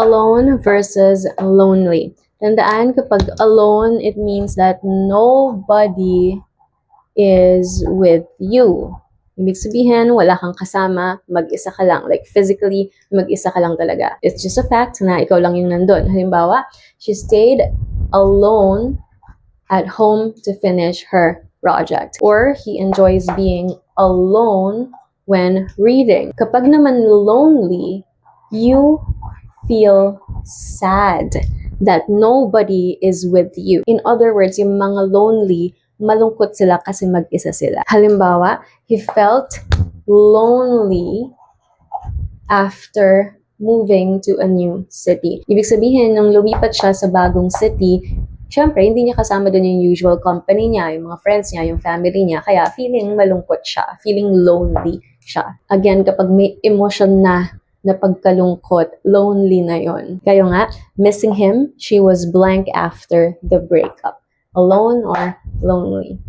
alone versus lonely. Tandaan, kapag alone, it means that nobody is with you. Ibig sabihin, wala kang kasama, mag-isa ka lang. Like, physically, mag-isa ka lang talaga. It's just a fact na ikaw lang yung nandun. Halimbawa, she stayed alone at home to finish her project. Or, he enjoys being alone when reading. Kapag naman lonely, you feel sad that nobody is with you. In other words, yung mga lonely, malungkot sila kasi mag-isa sila. Halimbawa, he felt lonely after moving to a new city. Ibig sabihin, nung lumipat siya sa bagong city, syempre, hindi niya kasama doon yung usual company niya, yung mga friends niya, yung family niya, kaya feeling malungkot siya, feeling lonely siya. Again, kapag may emotion na pagkalungkot, lonely na yon. Kaya nga, missing him, she was blank after the breakup. Alone or lonely?